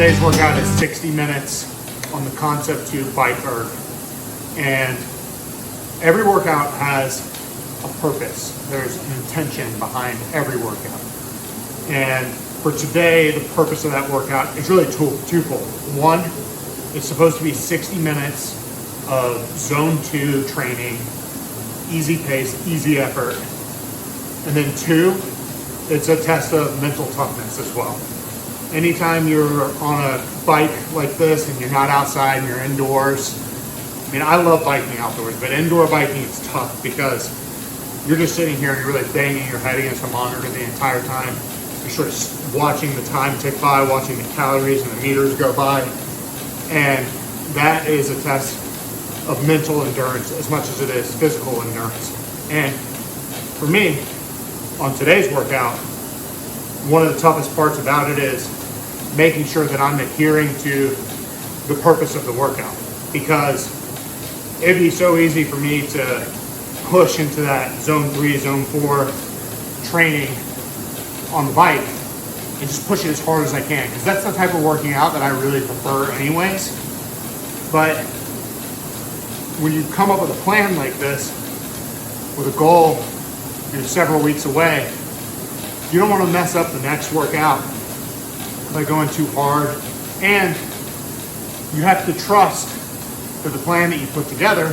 today's workout is 60 minutes on the Concept 2 bike erg. And every workout has a purpose. There's an intention behind every workout. And for today, the purpose of that workout is really twofold. One, it's supposed to be 60 minutes of zone 2 training, easy pace, easy effort. And then two, it's a test of mental toughness as well. Anytime you're on a bike like this and you're not outside and you're indoors, I mean, I love biking outdoors, but indoor biking is tough because you're just sitting here and you're really banging your head against the monitor the entire time. You're sort of watching the time tick by, watching the calories and the meters go by. And that is a test of mental endurance as much as it is physical endurance. And for me, on today's workout, one of the toughest parts about it is making sure that I'm adhering to the purpose of the workout, because it'd be so easy for me to push into that zone 3, zone 4 training on the bike and just push it as hard as I can, because that's the type of working out that I really prefer anyways. But when you come up with a plan like this, with a goal you're several weeks away, you don't want to mess up the next workout by going too hard. And you have to trust that the plan that you put together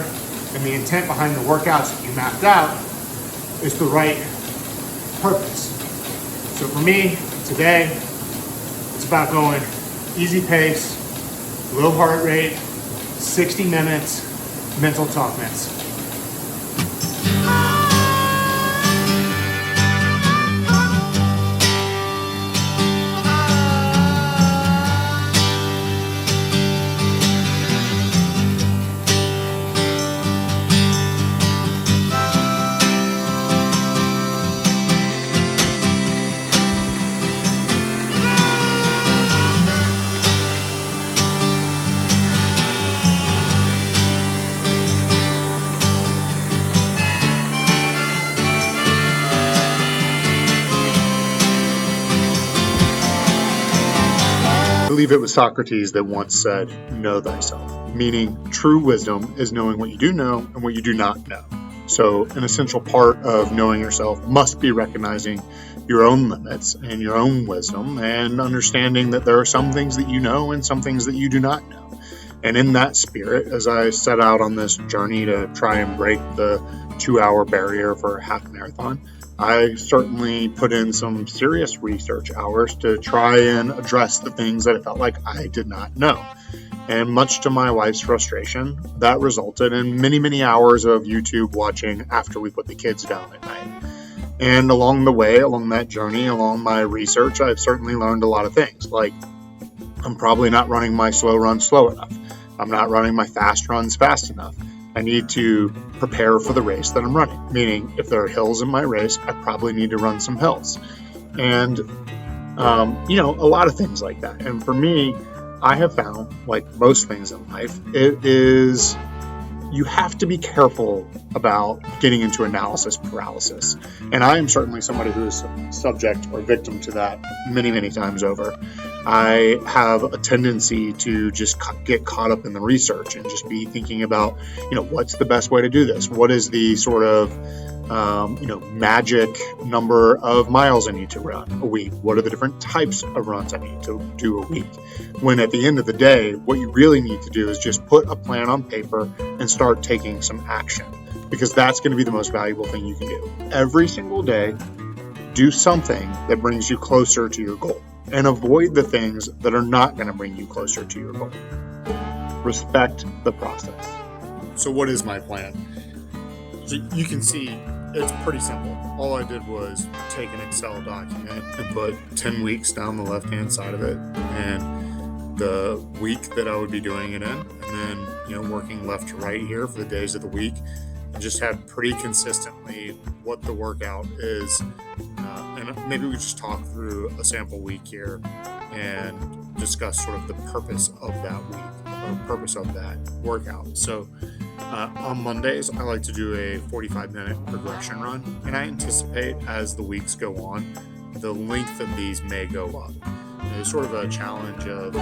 and the intent behind the workouts that you mapped out is the right purpose. So for me, today, it's about going easy pace, low heart rate, 60 minutes, mental toughness. I believe it was Socrates that once said, "Know thyself," meaning true wisdom is knowing what you do know and what you do not know. So an essential part of knowing yourself must be recognizing your own limits and your own wisdom, and understanding that there are some things that you know and some things that you do not know. And in that spirit, as I set out on this journey to try and break the 2-hour barrier for a half marathon, I certainly put in some serious research hours to try and address the things that I felt like I did not know. And much to my wife's frustration, that resulted in many, many hours of YouTube watching after we put the kids down at night. And along the way, along that journey, along my research, I've certainly learned a lot of things. Like, I'm probably not running my slow runs slow enough. I'm not running my fast runs fast enough. I need to prepare for the race that I'm running, meaning if there are hills in my race, I probably need to run some hills. And, a lot of things like that. And for me, I have found, like most things in life, you have to be careful about getting into analysis paralysis. And I am certainly somebody who is subject or victim to that many, many times over. I have a tendency to just get caught up in the research and just be thinking about, what's the best way to do this? What is the sort of, magic number of miles I need to run a week? What are the different types of runs I need to do a week? When at the end of the day, what you really need to do is just put a plan on paper and start taking some action, because that's going to be the most valuable thing you can do. Every single day, do something that brings you closer to your goal, and avoid the things that are not going to bring you closer to your goal. Respect the process. So what is my plan? So you can see it's pretty simple. All I did was take an Excel document and put 10 weeks down the left-hand side of it, and the week that I would be doing it in, and then, working left to right here for the days of the week, and just had pretty consistently what the workout is. And maybe we just talk through a sample week here and discuss sort of the purpose of that week, or purpose of that workout. So on Mondays, I like to do a 45-minute progression run, and I anticipate as the weeks go on, the length of these may go up. it's sort of a challenge of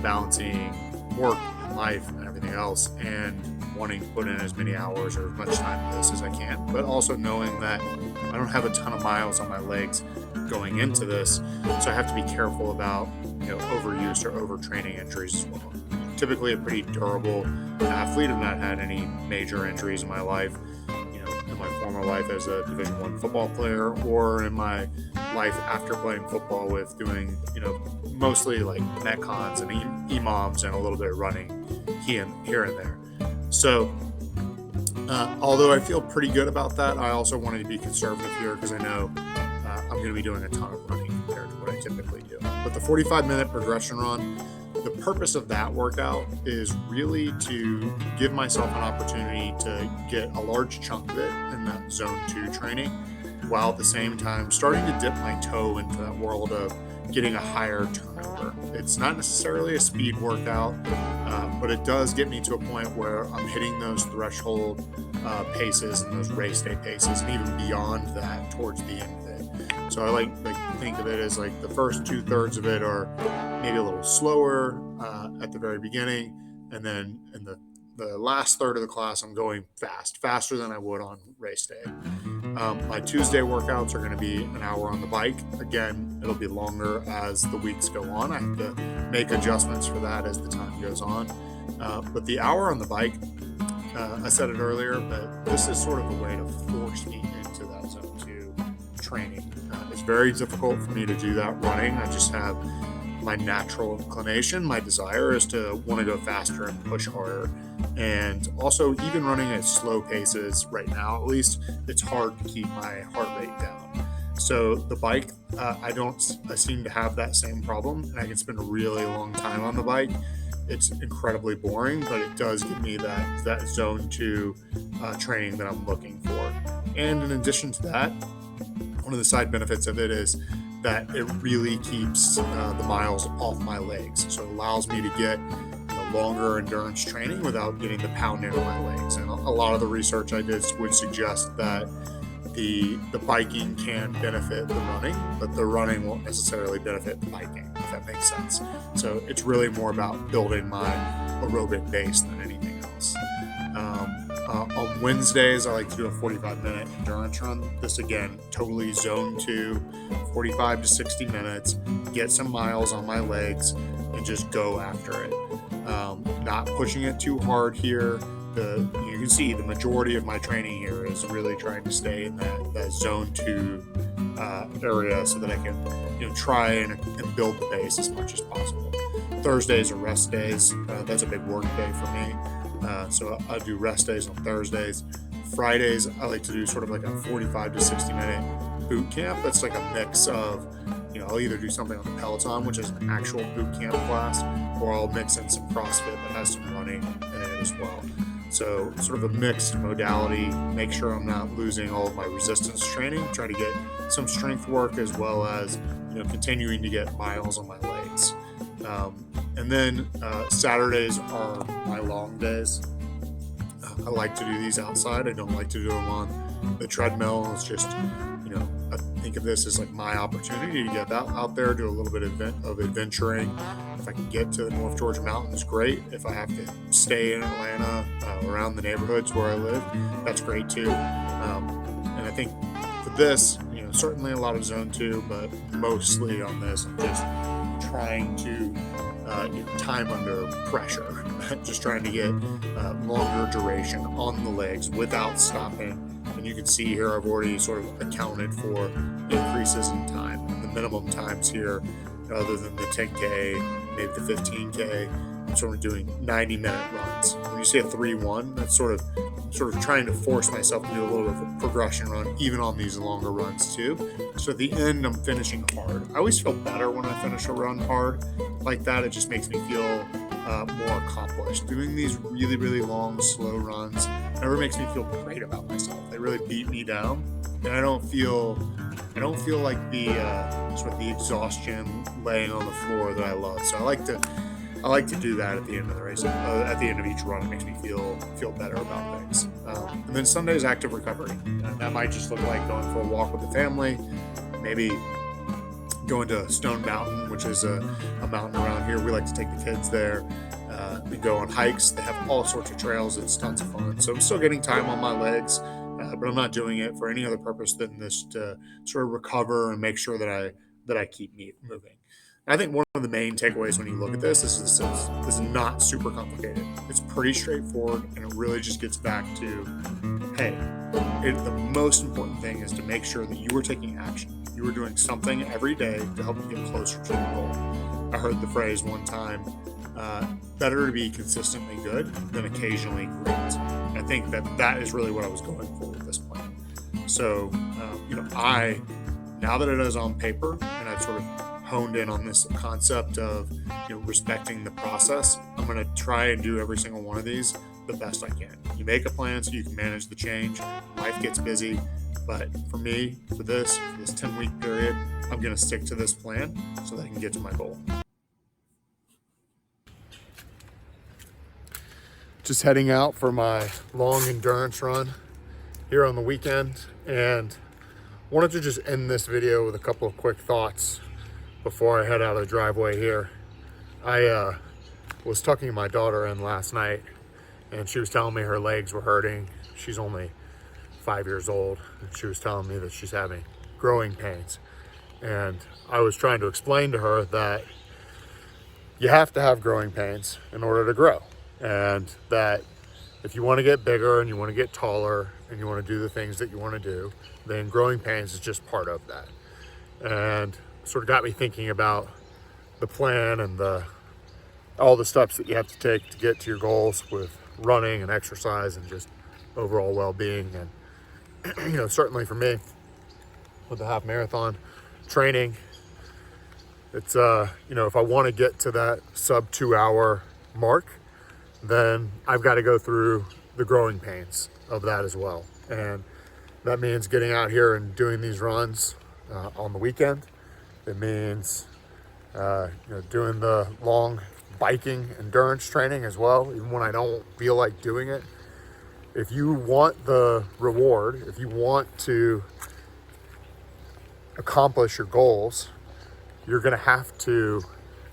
balancing work and life and everything else, and wanting to put in as many hours or as much time in this as I can, but also knowing that I don't have a ton of miles on my legs going into this, so I have to be careful about overuse or overtraining injuries as well. Typically a pretty durable athlete. I've not had any major injuries in my life, in my former life as a Division I football player, or in my life after playing football with doing, mostly like metcons and EMOMs and a little bit of running here and there. So although I feel pretty good about that, I also wanted to be conservative here because I know I'm going to be doing a ton of running compared to what I typically do. But the 45-minute progression run, the purpose of that workout is really to give myself an opportunity to get a large chunk of it in that zone 2 training, while at the same time starting to dip my toe into that world of getting a higher turnover. It's not necessarily a speed workout, but it does get me to a point where I'm hitting those threshold paces and those race day paces, and even beyond that towards the end of it. So I like to think of it as like the first 2/3 of it are maybe a little slower at the very beginning, and then in the last third of the class I'm going faster than I would on race day. My Tuesday workouts are going to be an hour on the bike. Again, it'll be longer as the weeks go on. I have to make adjustments for that as the time goes on. But the hour on the bike, I said it earlier, but this is sort of a way to force me into that zone 2 training. It's very difficult for me to do that running. I just have my natural inclination. My desire is to want to go faster and push harder. And also, even running at slow paces right now, at least, it's hard to keep my heart rate down. So the bike, I seem to have that same problem, and I can spend a really long time on the bike. It's incredibly boring, but it does give me that zone 2 training that I'm looking for. And in addition to that, one of the side benefits of it is that it really keeps the miles off my legs. So it allows me to get longer endurance training without getting the pounding on my legs. And a lot of the research I did would suggest that the biking can benefit the running, but the running won't necessarily benefit the biking, if that makes sense. So it's really more about building my aerobic base than anything else. On Wednesdays, I like to do a 45-minute endurance run. This, again, totally zone 2, 45 to 60 minutes, get some miles on my legs, and just go after it. Not pushing it too hard here. You can see the majority of my training here is really trying to stay in that zone 2 area so that I can try and build the base as much as possible. Thursdays are rest days. That's a big work day for me. So I do rest days on Thursdays. Fridays, I like to do sort of like a 45 to 60 minute boot camp. That's like a mix of, I'll either do something on the Peloton, which is an actual boot camp class, or I'll mix in some CrossFit that has some running in it as well. So sort of a mixed modality, make sure I'm not losing all of my resistance training, try to get some strength work as well as, continuing to get miles on my legs. And then Saturdays are my long days. I like to do these outside. I don't like to do them on the treadmill. It's just, I think of this as like my opportunity to get out there, do a little bit of adventuring. If I can get to the North Georgia mountains, great. If I have to stay in Atlanta, around the neighborhoods where I live, that's great too. And I think for this, certainly a lot of zone 2, but mostly on this, I'm just trying to time under pressure, just trying to get longer duration on the legs without stopping. And you can see here I've already sort of accounted for increases in time. And the minimum times here, other than the 10K, maybe the 15K, I'm sort of doing 90-minute runs. When you see a 3-1, that's sort of trying to force myself to do a little bit of a progression run, even on these longer runs too. So at the end, I'm finishing hard. I always feel better when I finish a run hard like that. It just makes me feel more accomplished. Doing these really, really long, slow runs never makes me feel great about myself. They really beat me down, and I don't feel like the sort of the exhaustion laying on the floor that I love. So I like to do that at the end of the race. At the end of each run, it makes me feel better about things. And then Sunday is active recovery. And that might just look like going for a walk with the family, maybe going to Stone Mountain, which is a mountain around here. We like to take the kids there. We go on hikes. They have all sorts of trails. It's tons of fun. So I'm still getting time on my legs, but I'm not doing it for any other purpose than this to sort of recover and make sure that I keep moving. And I think one of the main takeaways when you look at this is this is not super complicated. It's pretty straightforward, and it really just gets back to, hey, the most important thing is to make sure that you are taking action. You are doing something every day to help you get closer to the goal. I heard the phrase one time, better to be consistently good than occasionally great. I think that is really what I was going for with this plan. So, now that it is on paper and I've sort of honed in on this concept of respecting the process, I'm going to try and do every single one of these the best I can. You make a plan so you can manage the change. Life gets busy, but for me, for this 10-week period, I'm going to stick to this plan so that I can get to my goal. Just heading out for my long endurance run here on the weekend, and wanted to just end this video with a couple of quick thoughts before I head out of the driveway here. I was tucking my daughter in last night, and she was telling me her legs were hurting. She's only 5 years old, and she was telling me that she's having growing pains. And I was trying to explain to her that you have to have growing pains in order to grow. And that if you want to get bigger and you want to get taller and you want to do the things that you want to do, then growing pains is just part of that. And sort of got me thinking about the plan and all the steps that you have to take to get to your goals with running and exercise and just overall well-being. And certainly for me with the half marathon training, it's if I want to get to that sub 2 hour mark, then I've got to go through the growing pains of that as well. And that means getting out here and doing these runs on the weekend. It means doing the long biking endurance training as well, even when I don't feel like doing it. If you want the reward, if you want to accomplish your goals, you're going to have to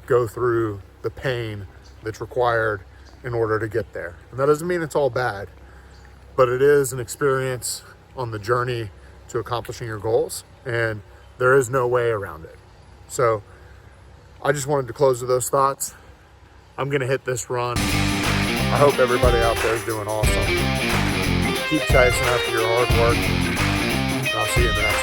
go through the pain that's required in order to get there. And that doesn't mean it's all bad, but it is an experience on the journey to accomplishing your goals, and there is no way around it. So I just wanted to close with those thoughts. I'm gonna hit this run. I hope everybody out there is doing awesome. Keep chasing after your hard work, and I'll see you in the next